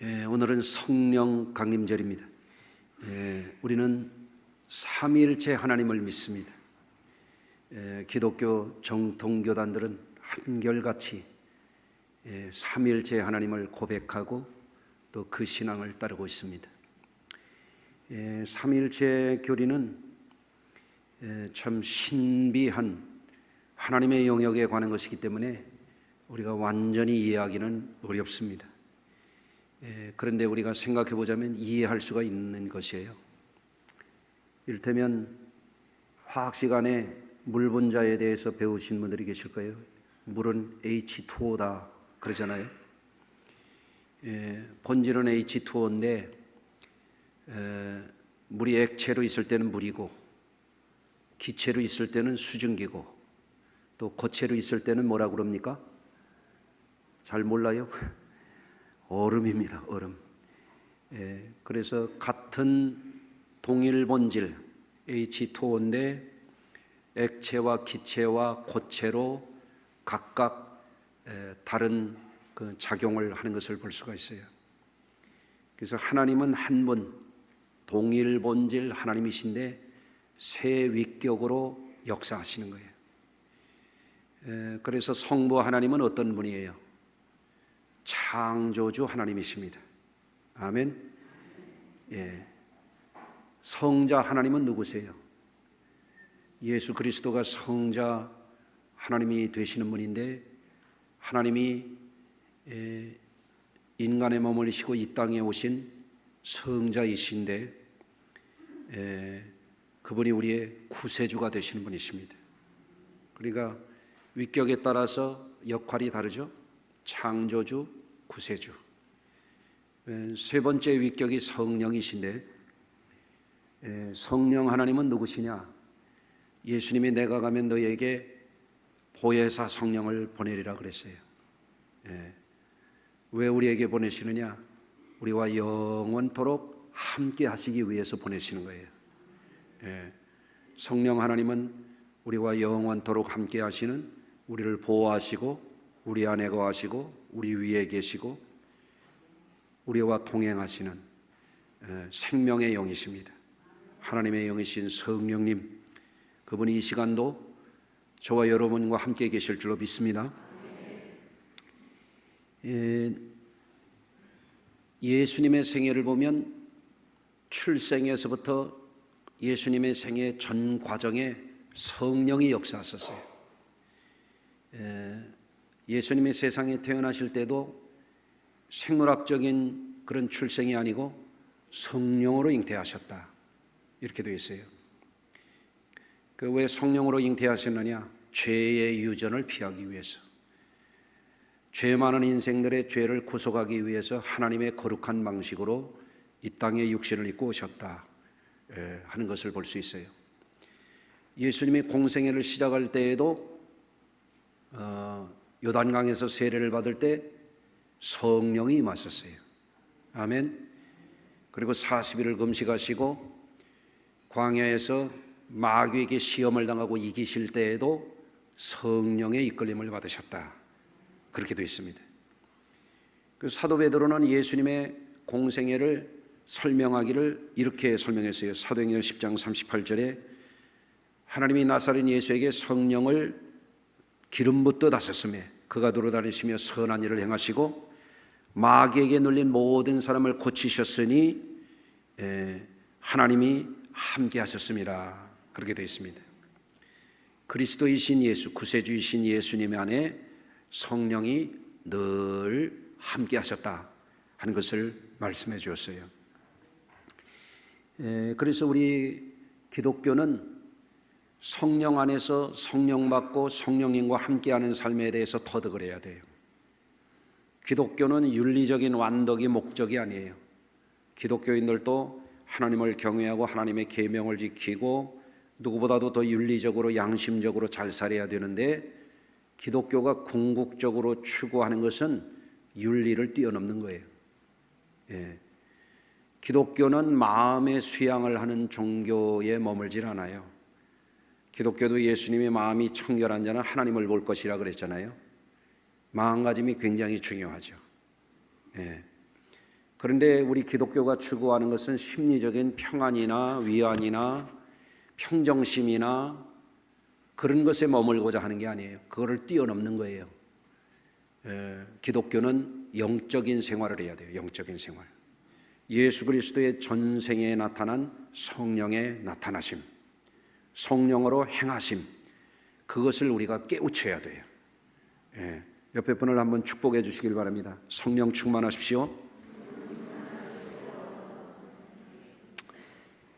오늘은 성령 강림절입니다. 우리는 삼위일체 하나님을 믿습니다. 기독교 정통교단들은 한결같이 삼위일체 하나님을 고백하고 또 그 신앙을 따르고 있습니다. 삼위일체 교리는 참 신비한 하나님의 영역에 관한 것이기 때문에 우리가 완전히 이해하기는 어렵습니다. 그런데 우리가 생각해 보자면 이해할 수가 있는 것이에요. 이를테면 화학 시간에 물 분자에 대해서 배우신 분들이 계실 거예요. 물은 H2O다 그러잖아요. 본질은 H2O인데 물이 액체로 있을 때는 물이고 기체로 있을 때는 수증기고 또 고체로 있을 때는 뭐라고 그럽니까? 잘 몰라요? 얼음입니다. 얼음. 그래서 같은 동일 본질 H2O인데 액체와 기체와 고체로 각각 다른 그 작용을 하는 것을 볼 수가 있어요. 그래서 하나님은 한 분 동일 본질 하나님이신데 세 위격으로 역사하시는 거예요. 그래서 성부 하나님은 어떤 분이에요? 창조주 하나님이십니다. 아멘. 성자 하나님은 누구세요? 예수 그리스도가 성자 하나님이 되시는 분인데 하나님이 인간의 몸을 입으시고 이 땅에 오신 성자이신데 그분이 우리의 구세주가 되시는 분이십니다. 그러니까 위격에 따라서 역할이 다르죠. 창조주, 구세주. 세 번째 위격이 성령이신데 성령 하나님은 누구시냐? 예수님이 내가 가면 너희에게 보혜사 성령을 보내리라 그랬어요. 왜 우리에게 보내시느냐? 우리와 영원토록 함께 하시기 위해서 보내시는 거예요. 성령 하나님은 우리와 영원토록 함께 하시는, 우리를 보호하시고 우리 안에 거하시고 우리 위에 계시고 우리와 동행하시는 생명의 영이십니다. 하나님의 영이신 성령님, 그분이 이 시간도 저와 여러분과 함께 계실 줄로 믿습니다. 예수님의 생애를 보면 출생에서부터 예수님의 생애 전 과정에 성령이 역사하셨어요. 예수님이 세상에 태어나실 때도 생물학적인 그런 출생이 아니고 성령으로 잉태하셨다 이렇게 되어 있어요. 왜 성령으로 잉태하셨느냐? 죄의 유전을 피하기 위해서, 죄 많은 인생들의 죄를 구속하기 위해서 하나님의 거룩한 방식으로 이 땅에 육신을 입고 오셨다 하는 것을 볼 수 있어요. 예수님이 공생애를 시작할 때에도 요단강에서 세례를 받을 때 성령이 임하셨어요. 아멘. 그리고 40일을 금식하시고 광야에서 마귀에게 시험을 당하고 이기실 때에도 성령의 이끌림을 받으셨다 그렇게 되어 있습니다. 그 사도 베드로는 예수님의 공생애를 설명하기를 이렇게 설명했어요. 사도행전 10장 38절에 하나님이 나사렛 예수에게 성령을 기름 붓듯 하셨으며 그가 돌아다니시며 선한 일을 행하시고 마귀에게 눌린 모든 사람을 고치셨으니 하나님이 함께 하셨습니다 그렇게 되어 있습니다. 그리스도이신 예수, 구세주이신 예수님 안에 성령이 늘 함께 하셨다 하는 것을 말씀해 주었어요. 그래서 우리 기독교는 성령 안에서 성령 받고 성령님과 함께하는 삶에 대해서 터득을 해야 돼요. 기독교는 윤리적인 완덕이 목적이 아니에요. 기독교인들도 하나님을 경외하고 하나님의 계명을 지키고 누구보다도 더 윤리적으로 양심적으로 잘 살아야 되는데 기독교가 궁극적으로 추구하는 것은 윤리를 뛰어넘는 거예요. 기독교는 마음의 수양을 하는 종교에 머물질 않아요. 기독교도 예수님의 마음이 청결한 자는 하나님을 볼 것이라 그랬잖아요. 마음가짐이 굉장히 중요하죠. 그런데 우리 기독교가 추구하는 것은 심리적인 평안이나 위안이나 평정심이나 그런 것에 머물고자 하는 게 아니에요. 그거를 뛰어넘는 거예요. 기독교는 영적인 생활을 해야 돼요. 영적인 생활. 예수 그리스도의 전생에 나타난 성령의 나타나심, 성령으로 행하심, 그것을 우리가 깨우쳐야 돼요. 옆에 분을 한번 축복해 주시길 바랍니다. 성령 충만하십시오.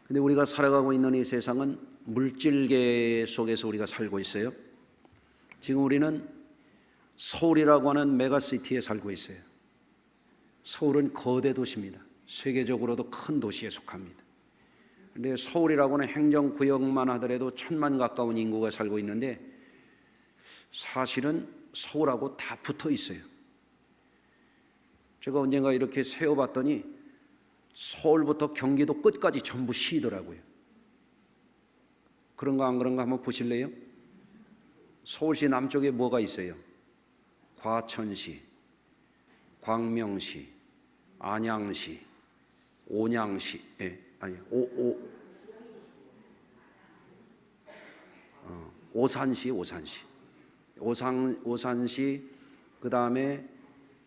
근데 우리가 살아가고 있는 이 세상은 물질계 속에서 우리가 살고 있어요. 지금 우리는 서울이라고 하는 메가시티에 살고 있어요. 서울은 거대 도시입니다. 세계적으로도 큰 도시에 속합니다. 그런데 서울이라고 하는 행정구역만 하더라도 1000만 가까운 인구가 살고 있는데 사실은 서울하고 다 붙어 있어요. 제가 언젠가 이렇게 세어봤더니 서울부터 경기도 끝까지 전부 시더라고요. 그런가 안 그런가 한번 보실래요? 서울시 남쪽에 뭐가 있어요? 과천시, 광명시, 안양시, 온양시, 오산시, 오산시, 그 다음에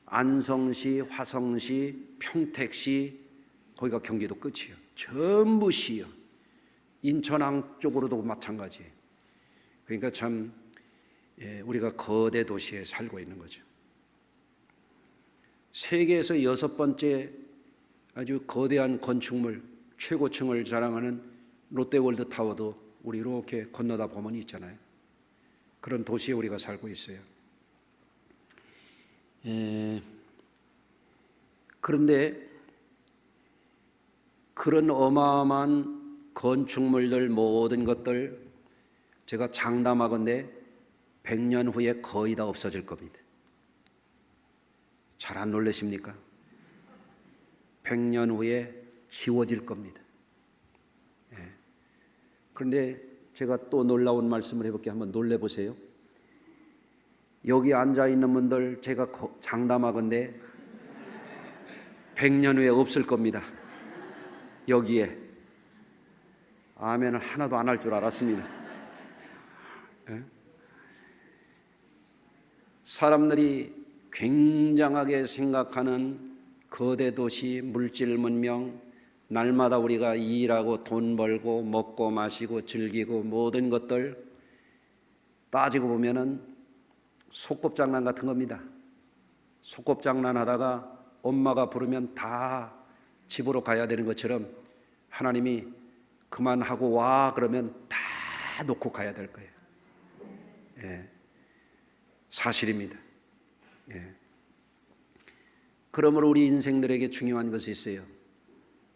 안성시, 화성시, 평택시, 거기가 경기도 끝이에요. 전부 시요. 인천항 쪽으로도 마찬가지예요. 그러니까 참 우리가 거대 도시에 살고 있는 거죠. 세계에서 6번째 아주 거대한 건축물, 최고층을 자랑하는 롯데월드 타워도 우리 이렇게 건너다 보면 있잖아요. 그런 도시에 우리가 살고 있어요. 그런데 그런 어마어마한 건축물들 모든 것들 제가 장담하건대 100년 후에 거의 다 없어질 겁니다. 잘 안 놀라십니까? 100년 후에 지워질 겁니다. 그런데 제가 또 놀라운 말씀을 해볼게요. 한번 놀래보세요. 여기 앉아있는 분들 제가 장담하건대 100년 후에 없을 겁니다. 여기에 아멘을 하나도 안 할 줄 알았습니다. 사람들이 굉장하게 생각하는 거대 도시, 물질 문명, 날마다 우리가 일하고 돈 벌고 먹고 마시고 즐기고 모든 것들 따지고 보면은 소꿉장난 같은 겁니다. 소꿉장난 하다가 엄마가 부르면 다 집으로 가야 되는 것처럼 하나님이 그만하고 와 그러면 다 놓고 가야 될 거예요. 사실입니다. 그러므로 우리 인생들에게 중요한 것이 있어요.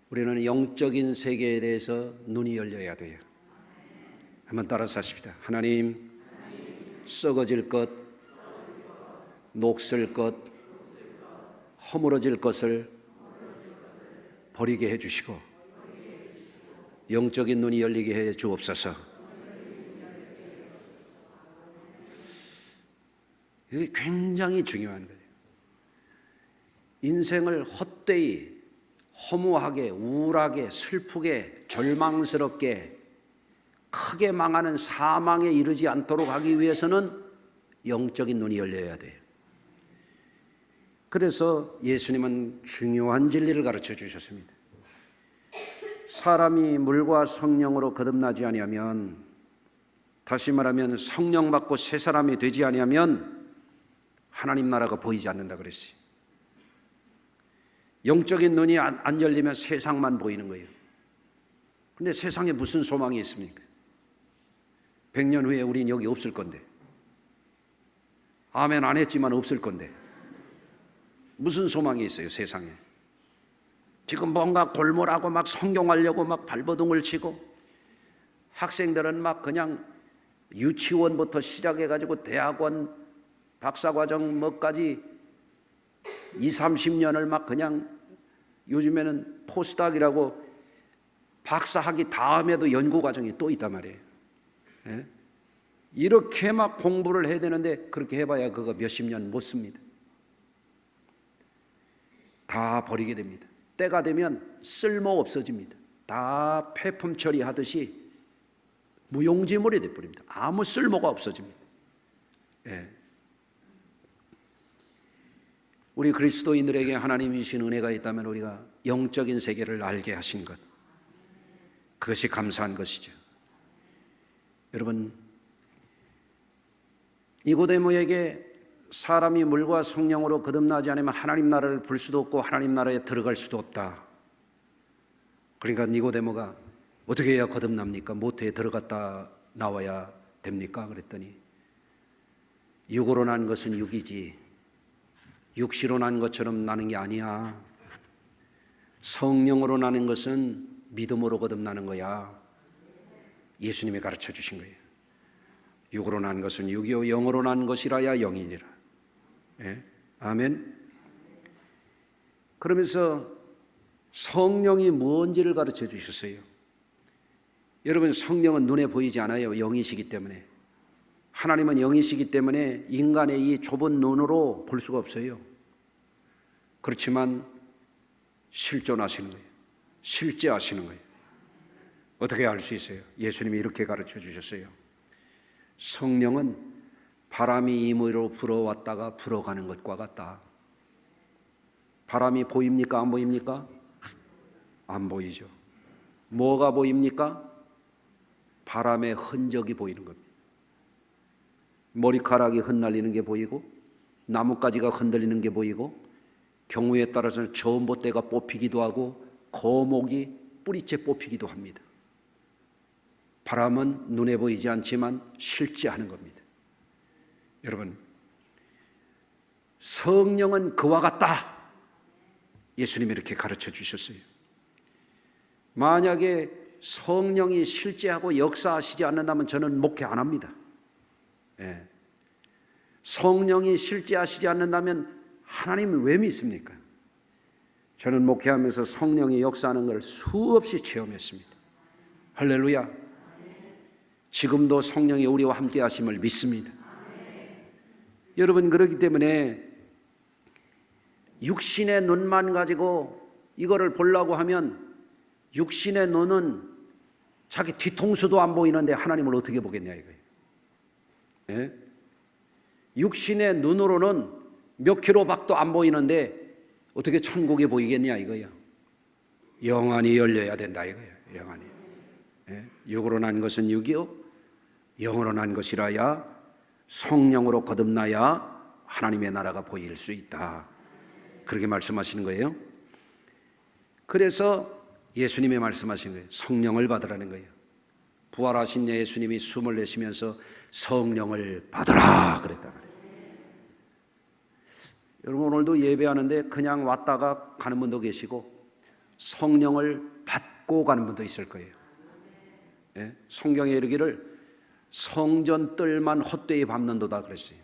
우리는 영적인 세계에 대해서 눈이 열려야 돼요. 한번 따라서 하십시다. 하나님, 썩어질 것, 녹슬 것, 허물어질 것을 버리게 해주시고 영적인 눈이 열리게 해 주옵소서. 이게 굉장히 중요한 거예요. 인생을 헛되이 허무하게 우울하게 슬프게 절망스럽게 크게 망하는 사망에 이르지 않도록 하기 위해서는 영적인 눈이 열려야 돼요. 그래서 예수님은 중요한 진리를 가르쳐 주셨습니다. 사람이 물과 성령으로 거듭나지 아니하면, 다시 말하면 성령 받고 새 사람이 되지 아니하면 하나님 나라가 보이지 않는다 그랬어요. 영적인 눈이 안 열리면 세상만 보이는 거예요. 근데 세상에 무슨 소망이 있습니까? 100년 후에 우린 여기 없을 건데, 아멘 안 했지만 없을 건데 무슨 소망이 있어요 세상에? 지금 뭔가 골몰하고 막 성경하려고 막 발버둥을 치고, 학생들은 막 그냥 유치원부터 시작해가지고 대학원 박사과정 뭐까지 20-30년을 막 그냥, 요즘에는 포스닥이라고 박사학위 다음에도 연구과정이 또 있단 말이에요. 이렇게 막 공부를 해야 되는데 그렇게 해봐야 그거 몇십 년 못 씁니다. 다 버리게 됩니다. 때가 되면 쓸모 없어집니다. 다 폐품 처리하듯이 무용지물이 되어버립니다. 아무 쓸모가 없어집니다. 예. 우리 그리스도인들에게 하나님이 주신 은혜가 있다면 우리가 영적인 세계를 알게 하신 것, 그것이 감사한 것이죠. 여러분, 니고데모에게 사람이 물과 성령으로 거듭나지 않으면 하나님 나라를 볼 수도 없고 하나님 나라에 들어갈 수도 없다. 그러니까 니고데모가 어떻게 해야 거듭납니까? 모태에 들어갔다 나와야 됩니까? 그랬더니 육으로 난 것은 육이지 육시로 난 것처럼 나는 게 아니야. 성령으로 나는 것은 믿음으로 거듭나는 거야. 예수님이 가르쳐 주신 거예요. 육으로 난 것은 육이요 영으로 난 것이라야 영이니라. 예? 아멘. 그러면서 성령이 뭔지를 가르쳐 주셨어요. 여러분, 성령은 눈에 보이지 않아요. 영이시기 때문에. 하나님은 영이시기 때문에 인간의 이 좁은 눈으로 볼 수가 없어요. 그렇지만 실존하시는 거예요. 실제하시는 거예요. 어떻게 알 수 있어요? 예수님이 이렇게 가르쳐 주셨어요. 성령은 바람이 임의로 불어왔다가 불어가는 것과 같다. 바람이 보입니까? 안 보입니까? 안 보이죠. 뭐가 보입니까? 바람의 흔적이 보이는 겁니다. 머리카락이 흩날리는 게 보이고 나뭇가지가 흔들리는 게 보이고 경우에 따라서는 전봇대가 뽑히기도 하고 거목이 뿌리째 뽑히기도 합니다. 바람은 눈에 보이지 않지만 실제 하는 겁니다. 여러분, 성령은 그와 같다. 예수님이 이렇게 가르쳐 주셨어요. 만약에 성령이 실제하고 역사하시지 않는다면 저는 목회 안 합니다. 예. 성령이 실제하시지 않는다면 하나님을 왜 믿습니까? 저는 목회하면서 성령이 역사하는 걸 수없이 체험했습니다. 할렐루야. 지금도 성령이 우리와 함께 하심을 믿습니다. 여러분, 그렇기 때문에 육신의 눈만 가지고 이거를 보려고 하면 육신의 눈은 자기 뒤통수도 안 보이는데 하나님을 어떻게 보겠냐 이거예요. 예? 육신의 눈으로는 몇 킬로 밖도 안 보이는데 어떻게 천국이 보이겠냐 이거예요. 영안이 열려야 된다 이거예요. 영안이. 예? 육으로 난 것은 육이요 영으로 난 것이라야 성령으로 거듭나야 하나님의 나라가 보일 수 있다. 그렇게 말씀하시는 거예요. 그래서 예수님이 말씀하신 거예요. 성령을 받으라는 거예요. 부활하신 예수님이 숨을 내쉬면서 성령을 받으라 그랬단 말이에요. 여러분, 오늘도 예배하는데 그냥 왔다가 가는 분도 계시고 성령을 받고 가는 분도 있을 거예요. 예? 성경에 이르기를 성전 뜰만 헛되이 밟는도다 그랬어요.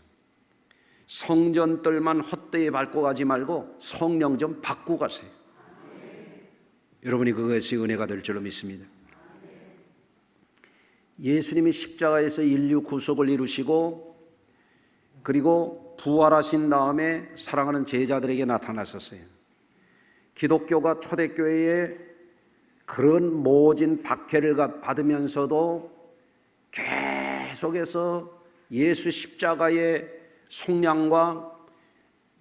성전 뜰만 헛되이 밟고 가지 말고 성령 좀 받고 가세요. 여러분이 그것이 은혜가 될 줄로 믿습니다. 예수님이 십자가에서 인류 구속을 이루시고 그리고 부활하신 다음에 사랑하는 제자들에게 나타나셨어요. 기독교가 초대교회에 그런 모진 박해를 받으면서도 계속해서 예수 십자가의 속량과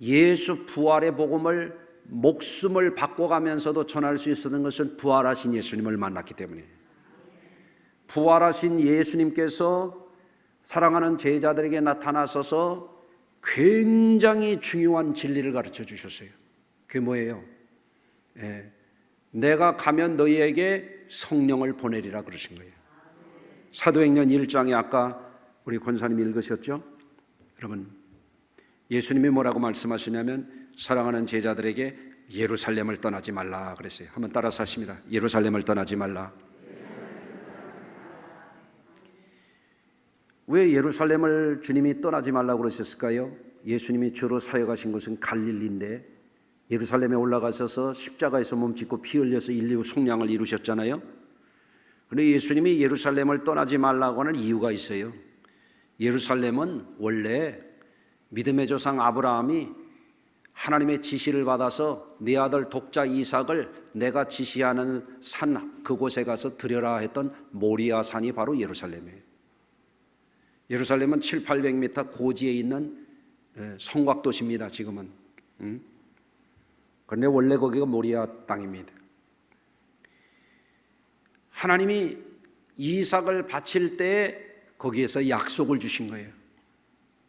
예수 부활의 복음을 목숨을 바꿔가면서도 전할 수 있었던 것은 부활하신 예수님을 만났기 때문에, 부활하신 예수님께서 사랑하는 제자들에게 나타나셔서 굉장히 중요한 진리를 가르쳐 주셨어요. 그게 뭐예요? 내가 가면 너희에게 성령을 보내리라 그러신 거예요. 사도행전 1장에 아까 우리 권사님이 읽으셨죠? 여러분, 예수님이 뭐라고 말씀하시냐면 사랑하는 제자들에게 예루살렘을 떠나지 말라 그랬어요. 한번 따라서 하십니다. 예루살렘을 떠나지 말라. 왜 예루살렘을 주님이 떠나지 말라고 그러셨을까요? 예수님이 주로 사역하신 곳은 갈릴리인데 예루살렘에 올라가셔서 십자가에서 몸짓고 피 흘려서 인류 속량을 이루셨잖아요. 그런데 예수님이 예루살렘을 떠나지 말라고 하는 이유가 있어요. 예루살렘은 원래 믿음의 조상 아브라함이 하나님의 지시를 받아서 네 아들 독자 이삭을 내가 지시하는 산 그곳에 가서 드려라 했던 모리아 산이 바로 예루살렘이에요. 예루살렘은 700~800m 고지에 있는 성곽도시입니다. 지금은. 그런데 원래 거기가 모리아 땅입니다. 하나님이 이삭을 바칠 때 거기에서 약속을 주신 거예요.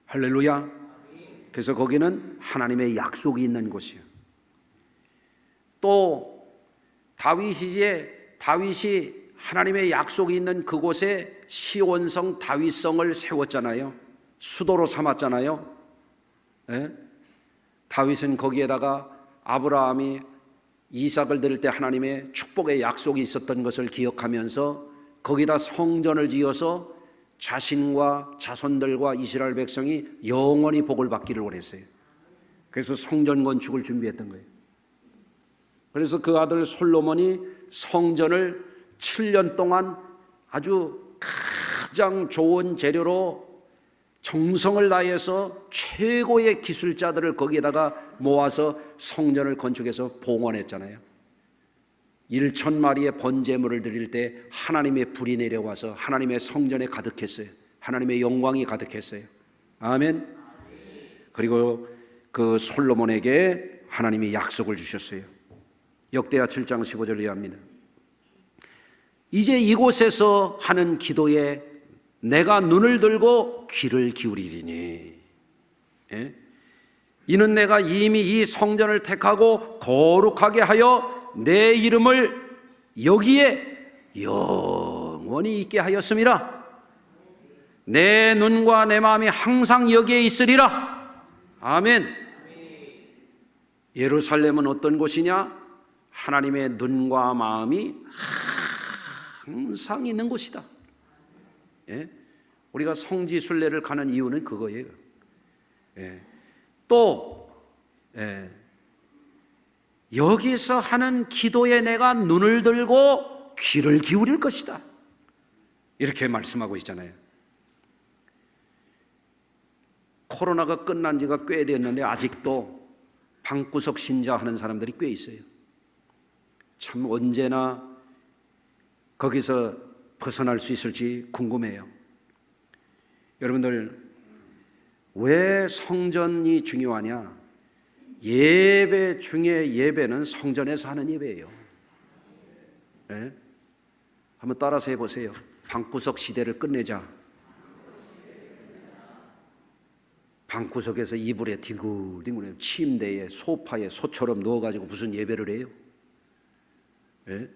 할렐루야. 그래서 거기는 하나님의 약속이 있는 곳이에요. 또 다윗이 하나님의 약속이 있는 그곳에 시온성 다윗성을 세웠잖아요. 수도로 삼았잖아요. 예? 다윗은 거기에다가 아브라함이 이삭을 드릴 때 하나님의 축복의 약속이 있었던 것을 기억하면서 거기다 성전을 지어서 자신과 자손들과 이스라엘 백성이 영원히 복을 받기를 원했어요. 그래서 성전 건축을 준비했던 거예요. 그래서 그 아들 솔로몬이 성전을 7년 동안 아주 가장 좋은 재료로 정성을 다해서 최고의 기술자들을 거기에다가 모아서 성전을 건축해서 봉헌했잖아요. 1,000마리의 번제물을 드릴 때 하나님의 불이 내려와서 하나님의 성전에 가득했어요. 하나님의 영광이 가득했어요. 아멘. 그리고 그 솔로몬에게 하나님이 약속을 주셨어요. 역대하 7장 15절 이하입니다. 이제 이곳에서 하는 기도에 내가 눈을 들고 귀를 기울이리니, 예? 이는 내가 이미 이 성전을 택하고 거룩하게 하여 내 이름을 여기에 영원히 있게 하였음이라. 내 눈과 내 마음이 항상 여기에 있으리라. 아멘. 예루살렘은 어떤 곳이냐? 하나님의 눈과 마음이 항상 있는 곳이다. 예? 우리가 성지 순례를 가는 이유는 그거예요. 예. 또 여기서 하는 기도에 내가 눈을 들고 귀를 기울일 것이다. 이렇게 말씀하고 있잖아요. 코로나가 끝난 지가 꽤 됐는데 아직도 방구석 신자 하는 사람들이 꽤 있어요. 참 언제나 거기서 벗어날 수 있을지 궁금해요. 여러분들, 왜 성전이 중요하냐? 예배 중에 예배는 성전에서 하는 예배예요. 네? 한번 따라서 해보세요. 방구석 시대를 끝내자. 방구석에서 이불에 뒹굴뒹굴 침대에 소파에 소처럼 누워가지고 무슨 예배를 해요? 네?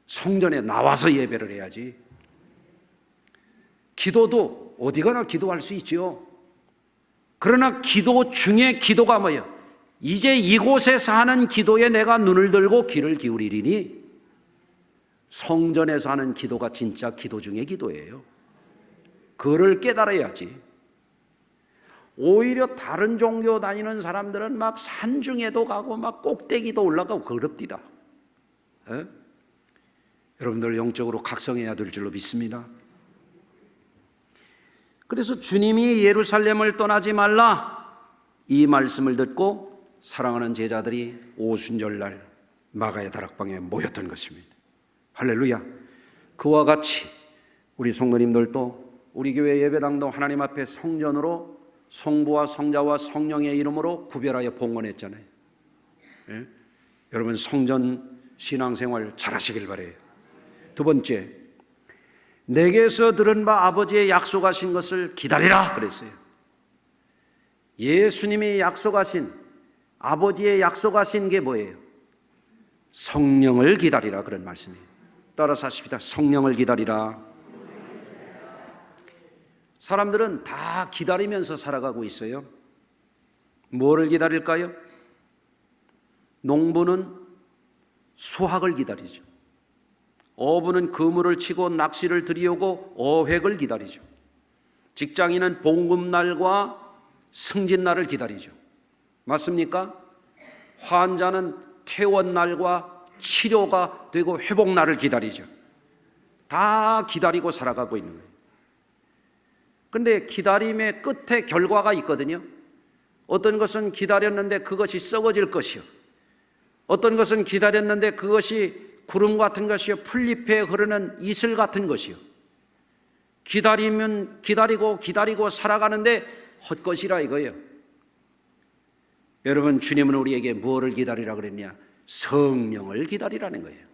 성전에 나와서 예배를 해야지. 기도도 어디 가나 기도할 수 있죠. 그러나 기도 중에 기도가 뭐예요? 이제 이곳에서 하는 기도에 내가 눈을 들고 귀를 기울이리니, 성전에서 하는 기도가 진짜 기도 중에 기도예요. 그를 깨달아야지. 오히려 다른 종교 다니는 사람들은 막 산중에도 가고 막 꼭대기도 올라가고 그럽디다. 에? 여러분들 영적으로 각성해야 될 줄로 믿습니다. 그래서 주님이 예루살렘을 떠나지 말라 이 말씀을 듣고 사랑하는 제자들이 오순절날 마가의 다락방에 모였던 것입니다. 할렐루야. 그와 같이 우리 성도님들도 우리 교회 예배당도 하나님 앞에 성전으로 성부와 성자와 성령의 이름으로 구별하여 봉헌했잖아요. 예? 여러분 성전 신앙생활 잘하시길 바라요. 두 번째, 내게서 들은 바 아버지의 약속하신 것을 기다리라 그랬어요. 예수님이 약속하신, 아버지의 약속하신 게 뭐예요? 성령을 기다리라 그런 말씀이에요. 따라서 하십시다. 성령을 기다리라. 사람들은 다 기다리면서 살아가고 있어요. 뭐를 기다릴까요? 농부는 수확을 기다리죠. 어부는 그물을 치고 낚시를 들이오고 어획을 기다리죠. 직장인은 봉급날과 승진날을 기다리죠. 맞습니까? 환자는 퇴원날과 치료가 되고 회복날을 기다리죠. 다 기다리고 살아가고 있는 거예요. 그런데 기다림의 끝에 결과가 있거든요. 어떤 것은 기다렸는데 그것이 썩어질 것이요, 어떤 것은 기다렸는데 그것이 구름 같은 것이요, 풀잎에 흐르는 이슬 같은 것이요. 기다리면 기다리고 살아가는데 헛것이라 이거예요. 여러분, 주님은 우리에게 무엇을 기다리라 그랬냐? 성령을 기다리라는 거예요.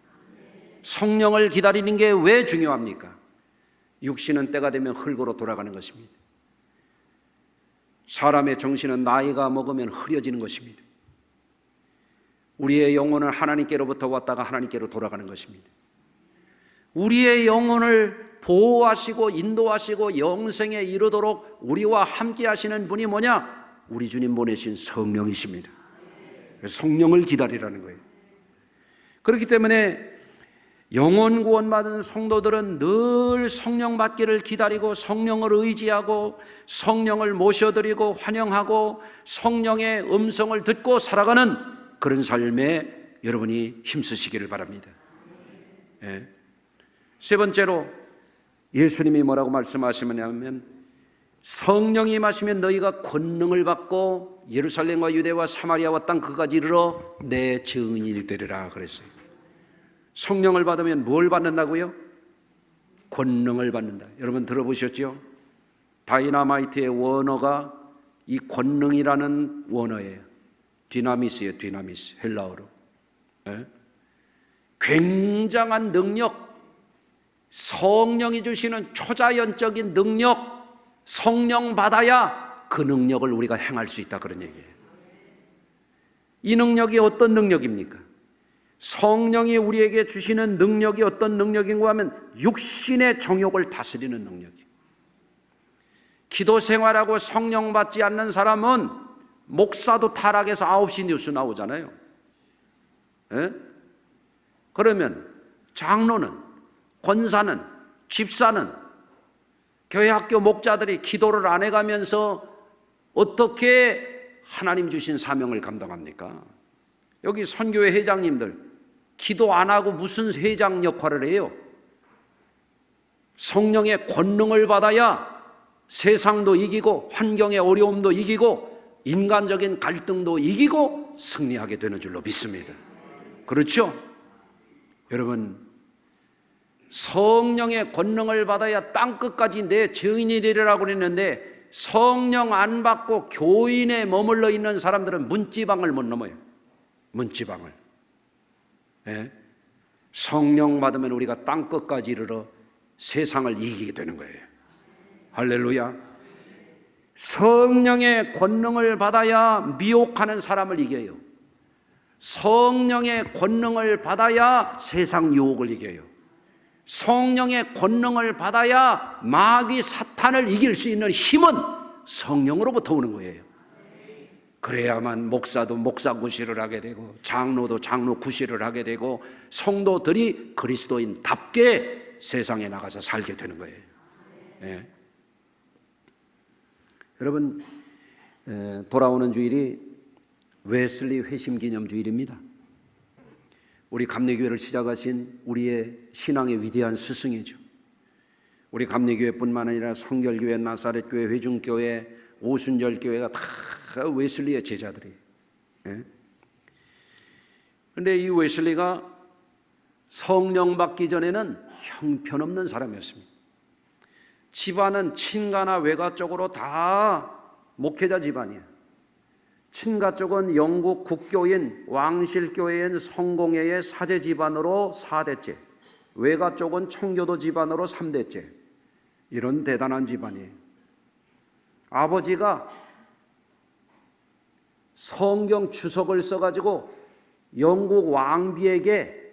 성령을 기다리는 게 왜 중요합니까? 육신은 때가 되면 흙으로 돌아가는 것입니다. 사람의 정신은 나이가 먹으면 흐려지는 것입니다. 우리의 영혼은 하나님께로부터 왔다가 하나님께로 돌아가는 것입니다. 우리의 영혼을 보호하시고 인도하시고 영생에 이르도록 우리와 함께 하시는 분이 뭐냐? 우리 주님 보내신 성령이십니다. 성령을 기다리라는 거예요. 그렇기 때문에 영혼 구원 받은 성도들은 늘 성령 받기를 기다리고 성령을 의지하고 성령을 모셔드리고 환영하고 성령의 음성을 듣고 살아가는 그런 삶에 여러분이 힘쓰시기를 바랍니다. 예. 세 번째로 예수님이 뭐라고 말씀하시냐면, 성령이 임하시면 너희가 권능을 받고 예루살렘과 유대와 사마리아와 땅 끝까지 이르러 내 증인이 되리라 그랬어요. 성령을 받으면 뭘 받는다고요? 권능을 받는다. 여러분 들어보셨죠? 다이나마이트의 원어가 이 권능이라는 원어예요. 디나미스예요. 디나미스, 헬라어로. 예? 굉장한 능력, 성령이 주시는 초자연적인 능력, 성령 받아야 그 능력을 우리가 행할 수 있다, 그런 얘기예요. 이 능력이 어떤 능력입니까? 성령이 우리에게 주시는 능력이 어떤 능력인가 하면 육신의 정욕을 다스리는 능력이에요. 기도 생활하고 성령 받지 않는 사람은 목사도 타락해서 9시 뉴스 나오잖아요. 예? 그러면 장로는, 권사는, 집사는, 교회 학교 목자들이 기도를 안 해가면서 어떻게 하나님 주신 사명을 감당합니까? 여기 선교회 회장님들 기도 안 하고 무슨 회장 역할을 해요? 성령의 권능을 받아야 세상도 이기고 환경의 어려움도 이기고 인간적인 갈등도 이기고 승리하게 되는 줄로 믿습니다. 그렇죠? 여러분, 성령의 권능을 받아야 땅끝까지 내 증인이 되리라고 그랬는데 성령 안 받고 교인에 머물러 있는 사람들은 문지방을 못 넘어요. 문지방을. 예? 성령 받으면 우리가 땅끝까지 이르러 세상을 이기게 되는 거예요. 할렐루야. 성령의 권능을 받아야 미혹하는 사람을 이겨요. 성령의 권능을 받아야 세상 유혹을 이겨요. 성령의 권능을 받아야 마귀 사탄을 이길 수 있는 힘은 성령으로부터 오는 거예요. 그래야만 목사도 목사 구실을 하게 되고 장로도 장로 구실을 하게 되고 성도들이 그리스도인답게 세상에 나가서 살게 되는 거예요. 네. 여러분, 돌아오는 주일이 웨슬리 회심 기념 주일입니다. 우리 감리교회를 시작하신 우리의 신앙의 위대한 스승이죠. 우리 감리교회뿐만 아니라 성결교회, 나사렛교회, 회중교회, 오순절교회가 다 웨슬리의 제자들이에요. 그런데 이 웨슬리가 성령 받기 전에는 형편없는 사람이었습니다. 집안은 친가나 외가 쪽으로 다 목회자 집안이에요. 친가 쪽은 영국 국교인 왕실교회인 성공회의 사제 집안으로 4대째, 외가 쪽은 청교도 집안으로 3대째, 이런 대단한 집안이에요. 아버지가 성경 주석을 써가지고 영국 왕비에게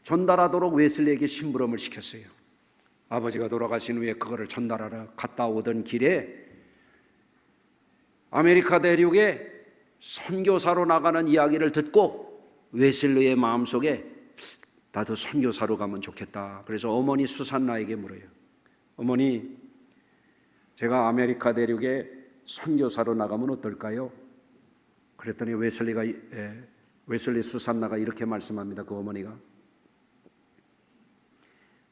전달하도록 웨슬리에게 심부름을 시켰어요. 아버지가 돌아가신 후에 그거를 전달하러 갔다 오던 길에 아메리카 대륙에 선교사로 나가는 이야기를 듣고 웨슬리의 마음속에 나도 선교사로 가면 좋겠다. 그래서 어머니 수산나에게 물어요. 어머니, 제가 아메리카 대륙에 선교사로 나가면 어떨까요? 그랬더니 웨슬리 수산나가 이렇게 말씀합니다. 그 어머니가,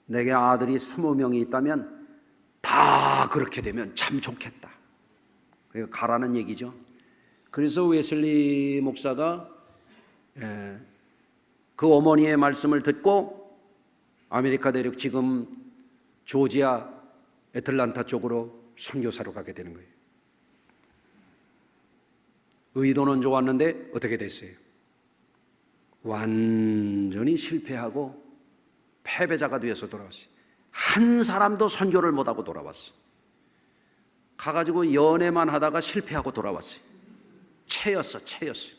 내게 아들이 20명이 있다면 다 그렇게 되면 참 좋겠다. 그러니까 가라는 얘기죠. 그래서 웨슬리 목사가 그 어머니의 말씀을 듣고 아메리카 대륙 지금 조지아 애틀란타 쪽으로 선교사로 가게 되는 거예요. 의도는 좋았는데 어떻게 됐어요? 완전히 실패하고 패배자가 되어서 돌아왔어요. 한 사람도 선교를 못하고 돌아왔어요. 가가지고 연애만 하다가 실패하고 돌아왔어요. 채였어요.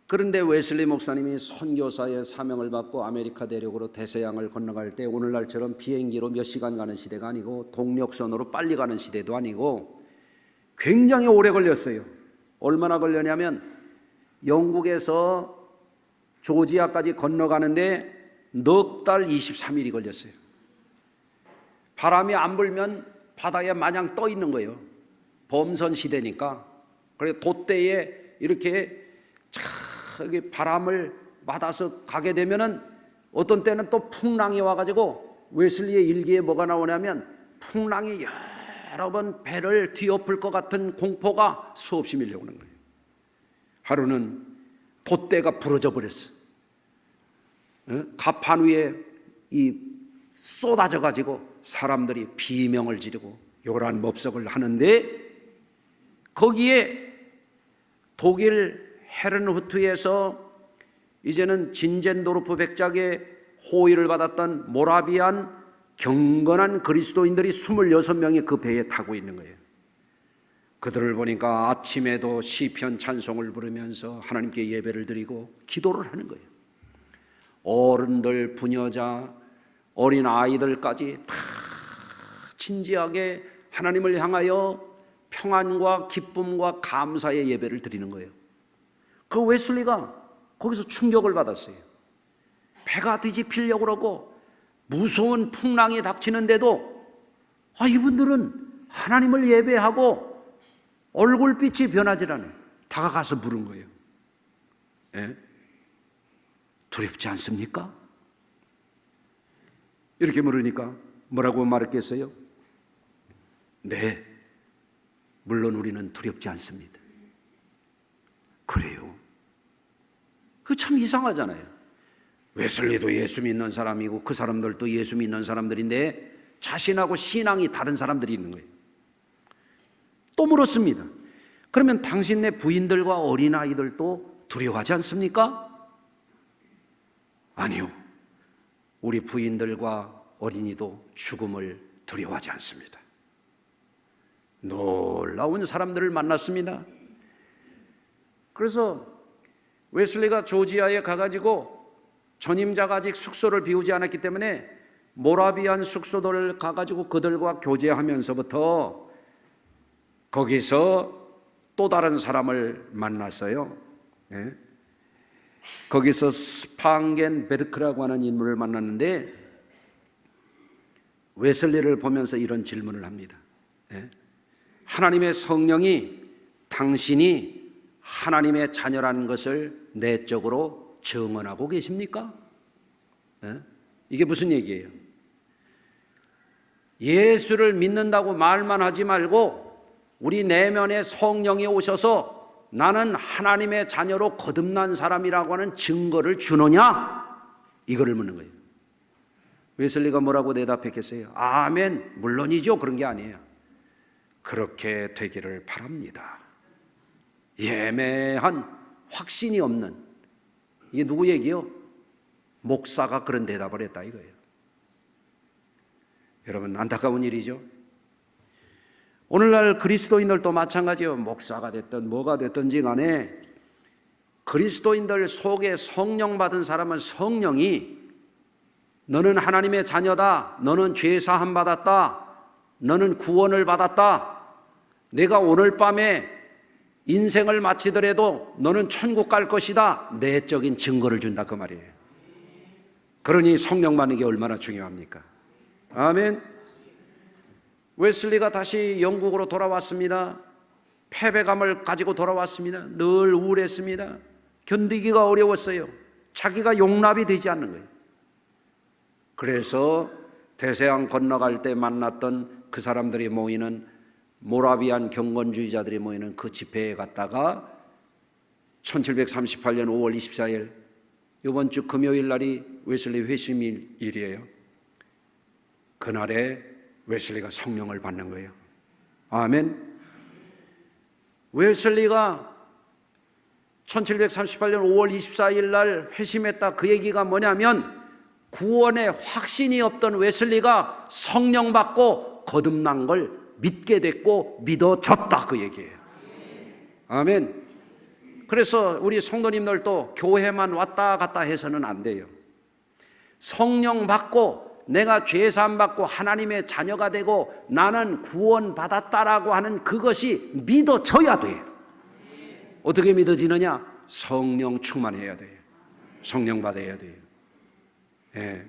그런데 웨슬리 목사님이 선교사의 사명을 받고 아메리카 대륙으로 대서양을 건너갈 때 오늘날처럼 비행기로 몇 시간 가는 시대가 아니고 동력선으로 빨리 가는 시대도 아니고 굉장히 오래 걸렸어요. 얼마나 걸렸냐면 영국에서 조지아까지 건너가는데 넉 달 23일이 걸렸어요. 바람이 안 불면 바다에 마냥 떠 있는 거예요. 범선 시대니까. 그래서 돛대에 이렇게 바람을 맞아서 가게 되면은 어떤 때는 또 풍랑이 와가지고 웨슬리의 일기에 뭐가 나오냐면 풍랑이 여러 번 배를 뒤엎을 것 같은 공포가 수없이 밀려오는 거예요. 하루는 돛대가 부러져 버렸어. 갑판 위에 쏟아져 가지고 사람들이 비명을 지르고 요란법석을 하는데 거기에 독일 헤른후트에서 이제는 진젠도르프 백작의 호의를 받았던 모라비안 경건한 그리스도인들이 26명이 그 배에 타고 있는 거예요. 그들을 보니까 아침에도 시편 찬송을 부르면서 하나님께 예배를 드리고 기도를 하는 거예요. 어른들, 부녀자, 어린 아이들까지 다 진지하게 하나님을 향하여 평안과 기쁨과 감사의 예배를 드리는 거예요. 그 웨슬리가 거기서 충격을 받았어요. 배가 뒤집히려고 그러고 무서운 풍랑이 닥치는데도 이분들은 하나님을 예배하고 얼굴빛이 변하지 않아요. 다가가서 물은 거예요. 두렵지 않습니까? 이렇게 물으니까 뭐라고 말했겠어요? 네, 물론 우리는 두렵지 않습니다. 그래요? 그 참 이상하잖아요. 웨슬리도 예수 믿는 사람이고 그 사람들도 예수 믿는 사람들인데 자신하고 신앙이 다른 사람들이 있는 거예요. 또 물었습니다. 그러면 당신네 부인들과 어린아이들도 두려워하지 않습니까? 아니요. 우리 부인들과 어린이도 죽음을 두려워하지 않습니다. 놀라운 사람들을 만났습니다. 그래서 웨슬리가 조지아에 가가지고 전임자가 아직 숙소를 비우지 않았기 때문에 모라비안 숙소들을 가가지고 그들과 교제하면서부터 거기서 또 다른 사람을 만났어요. 거기서 스팡겐 베르크라고 하는 인물을 만났는데 웨슬리를 보면서 이런 질문을 합니다. 하나님의 성령이 당신이 하나님의 자녀라는 것을 내적으로 증언하고 계십니까? 이게 무슨 얘기예요? 예수를 믿는다고 말만 하지 말고 우리 내면에 성령이 오셔서 나는 하나님의 자녀로 거듭난 사람이라고 하는 증거를 주느냐? 이거를 묻는 거예요. 웨슬리가 뭐라고 대답했겠어요? 아멘, 물론이죠. 그런 게 아니에요. 그렇게 되기를 바랍니다. 예매한 확신이 없는, 이게 누구 얘기요? 목사가 그런 대답을 했다 이거예요. 여러분, 안타까운 일이죠. 오늘날 그리스도인들도 마찬가지예요. 목사가 됐든 뭐가 됐든지 간에 그리스도인들 속에 성령 받은 사람은 성령이 너는 하나님의 자녀다, 너는 죄 사함 받았다, 너는 구원을 받았다, 내가 오늘 밤에 인생을 마치더라도 너는 천국 갈 것이다, 내적인 증거를 준다 그 말이에요. 그러니 성령 받는 게 얼마나 중요합니까? 아멘. 웨슬리가 다시 영국으로 돌아왔습니다. 패배감을 가지고 돌아왔습니다. 늘 우울했습니다. 견디기가 어려웠어요. 자기가 용납이 되지 않는 거예요. 그래서 대서양 건너갈 때 만났던 그 사람들이 모이는 모라비안 경건주의자들이 모이는 그 집회에 갔다가 1738년 5월 24일 이번 주 금요일 날이 웨슬리 회심일이에요. 그날에 웨슬리가 성령을 받는 거예요. 아멘. 웨슬리가 1738년 5월 24일 날 회심했다, 그 얘기가 뭐냐면 구원의 확신이 없던 웨슬리가 성령 받고 거듭난 걸 믿게 됐고 믿어졌다, 그 얘기예요. 아멘. 그래서 우리 성도님들도 교회만 왔다 갔다 해서는 안 돼요. 성령 받고 내가 죄사함 받고 하나님의 자녀가 되고 나는 구원 받았다라고 하는 그것이 믿어져야 돼요. 어떻게 믿어지느냐? 성령 충만해야 돼요. 성령 받아야 돼요. 예.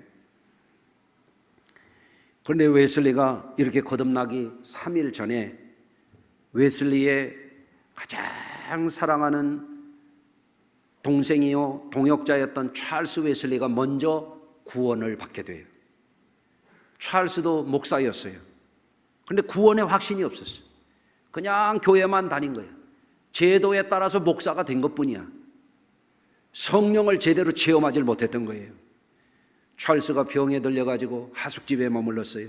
그런데 웨슬리가 이렇게 거듭나기 3일 전에 웨슬리의 가장 사랑하는 동생이요 동역자였던 찰스 웨슬리가 먼저 구원을 받게 돼요. 찰스도 목사였어요. 그런데 구원의 확신이 없었어요. 그냥 교회만 다닌 거예요. 제도에 따라서 목사가 된 것뿐이야. 성령을 제대로 체험하지 못했던 거예요. 찰스가 병에 들려가지고 하숙집에 머물렀어요.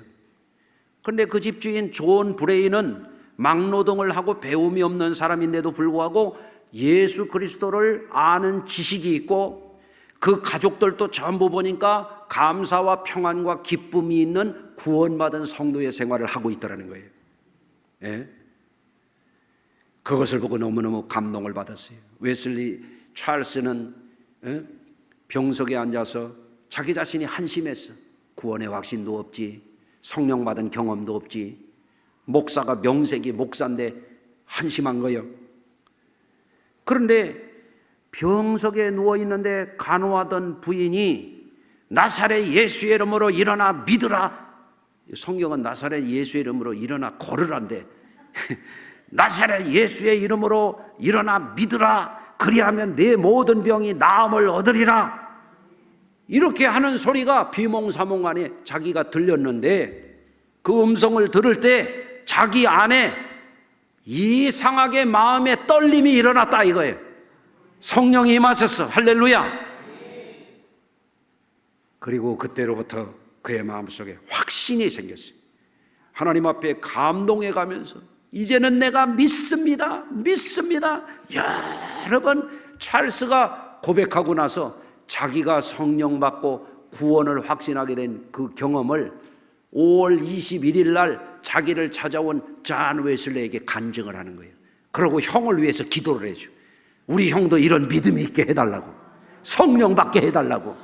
그런데 그 집주인 존 브레이는 막노동을 하고 배움이 없는 사람인데도 불구하고 예수 그리스도를 아는 지식이 있고 그 가족들도 전부 보니까 감사와 평안과 기쁨이 있는 구원받은 성도의 생활을 하고 있더라는 거예요. 예? 그것을 보고 너무너무 감동을 받았어요. 웨슬리 찰스는 병석에 앉아서 자기 자신이 한심했어. 구원의 확신도 없지, 성령 받은 경험도 없지, 목사가 명색이 목사인데 한심한 거예요. 그런데 병석에 누워있는데 간호하던 부인이 나사렛 예수의 이름으로 일어나 믿으라. 성경은 나사렛 예수의 이름으로 일어나 걸으란데 나사렛 예수의 이름으로 일어나 믿으라. 그리하면 내 모든 병이 나음을 얻으리라. 이렇게 하는 소리가 비몽사몽 안에 자기가 들렸는데 그 음성을 들을 때 자기 안에 이상하게 마음의 떨림이 일어났다 이거예요. 성령이 임하셨어. 할렐루야. 그리고 그때로부터 그의 마음속에 확신이 생겼어요. 하나님 앞에 감동해 가면서 이제는 내가 믿습니다. 여러 번 찰스가 고백하고 나서 자기가 성령 받고 구원을 확신하게 된 그 경험을 5월 21일 날 자기를 찾아온 존 웨슬리에게 간증을 하는 거예요. 그리고 형을 위해서 기도를 해줘. 우리 형도 이런 믿음이 있게 해달라고, 성령 받게 해달라고.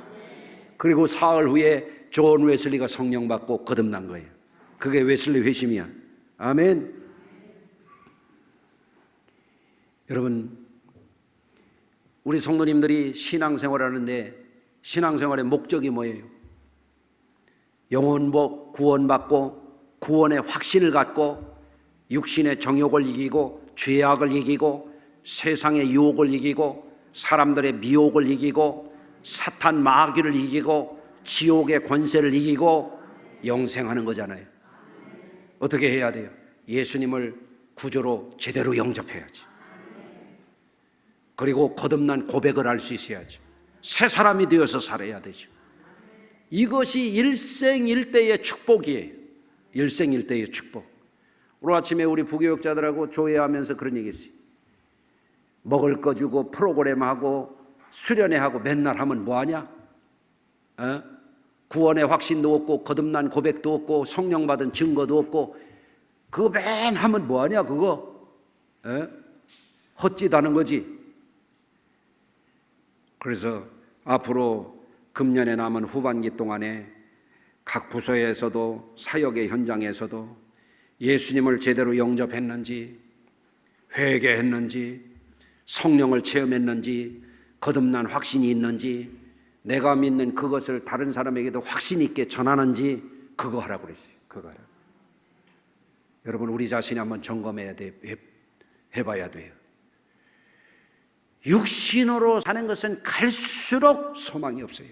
그리고 사흘 후에 존 웨슬리가 성령 받고 거듭난 거예요. 그게 웨슬리 회심이야. 아멘. 여러분, 우리 성도님들이 신앙생활을 하는데 신앙생활의 목적이 뭐예요? 영혼복 구원받고 구원의 확신을 갖고 육신의 정욕을 이기고 죄악을 이기고 세상의 유혹을 이기고 사람들의 미혹을 이기고 사탄 마귀를 이기고 지옥의 권세를 이기고 영생하는 거잖아요. 어떻게 해야 돼요? 예수님을 구주로 제대로 영접해야지. 그리고 거듭난 고백을 할 수 있어야죠. 새 사람이 되어서 살아야 되죠. 이것이 일생일대의 축복이에요. 일생일대의 축복. 오늘 아침에 우리 부교육자들하고 조회하면서 그런 얘기 했어요. 먹을 거 주고 프로그램하고 수련회하고 맨날 하면 뭐하냐? 구원의 확신도 없고 거듭난 고백도 없고 성령 받은 증거도 없고 그거 맨 하면 뭐하냐 그거? 헛짓하는 거지. 그래서 앞으로 금년에 남은 후반기 동안에 각 부서에서도 사역의 현장에서도 예수님을 제대로 영접했는지, 회개했는지, 성령을 체험했는지, 거듭난 확신이 있는지, 내가 믿는 그것을 다른 사람에게도 확신 있게 전하는지 그거 하라고 그랬어요. 그거 하라. 여러분, 우리 자신이 한번 점검해야 돼. 해봐야 돼요. 육신으로 사는 것은 갈수록 소망이 없어요.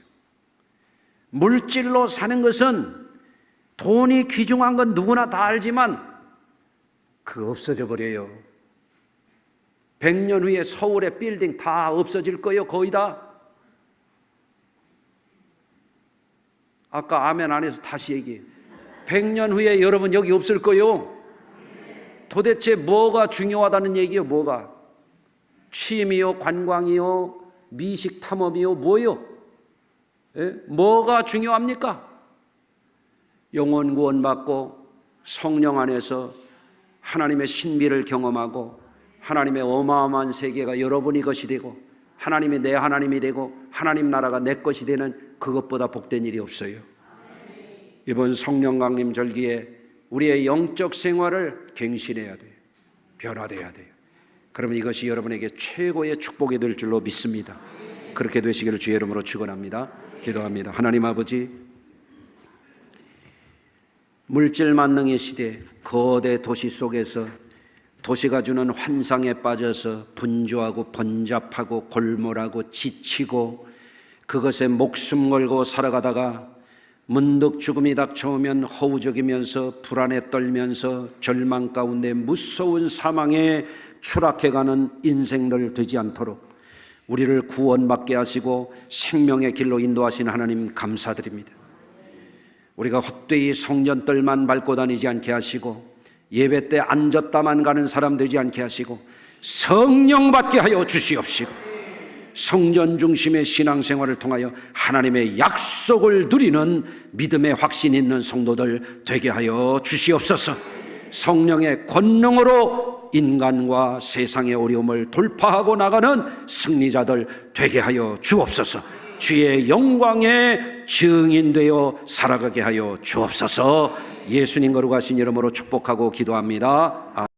물질로 사는 것은 돈이 귀중한 건 누구나 다 알지만 그거 없어져 버려요. 100년 후에 서울의 빌딩 다 없어질 거예요. 거의 다. 아까 아멘 안 해서 다시 얘기해요. 100년 후에 여러분 여기 없을 거예요. 도대체 뭐가 중요하다는 얘기예요? 뭐가? 취미요, 관광이요, 미식 탐험이요, 뭐요? 예? 뭐가 중요합니까? 영혼 구원받고 성령 안에서 하나님의 신비를 경험하고 하나님의 어마어마한 세계가 여러분이 것이 되고 하나님이 내 하나님이 되고 하나님 나라가 내 것이 되는 그것보다 복된 일이 없어요. 이번 성령 강림 절기에 우리의 영적 생활을 갱신해야 돼요. 변화돼야 돼요. 그러면 이것이 여러분에게 최고의 축복이 될 줄로 믿습니다. 그렇게 되시기를 주의 이름으로 축원합니다. 기도합니다. 하나님 아버지, 물질 만능의 시대, 거대 도시 속에서 도시가 주는 환상에 빠져서 분주하고 번잡하고 골몰하고 지치고 그것에 목숨 걸고 살아가다가 문득 죽음이 닥쳐오면 허우적이면서 불안에 떨면서 절망 가운데 무서운 사망에 추락해가는 인생들 되지 않도록 우리를 구원받게 하시고 생명의 길로 인도하신 하나님 감사드립니다. 우리가 헛되이 성전뜰만 밟고 다니지 않게 하시고 예배 때 앉았다만 가는 사람 되지 않게 하시고 성령 받게 하여 주시옵시고 성전 중심의 신앙생활을 통하여 하나님의 약속을 누리는 믿음의 확신 있는 성도들 되게 하여 주시옵소서. 성령의 권능으로 인간과 세상의 어려움을 돌파하고 나가는 승리자들 되게 하여 주옵소서. 주의 영광의 증인되어 살아가게 하여 주옵소서. 예수님 거룩하신 이름으로 축복하고 기도합니다.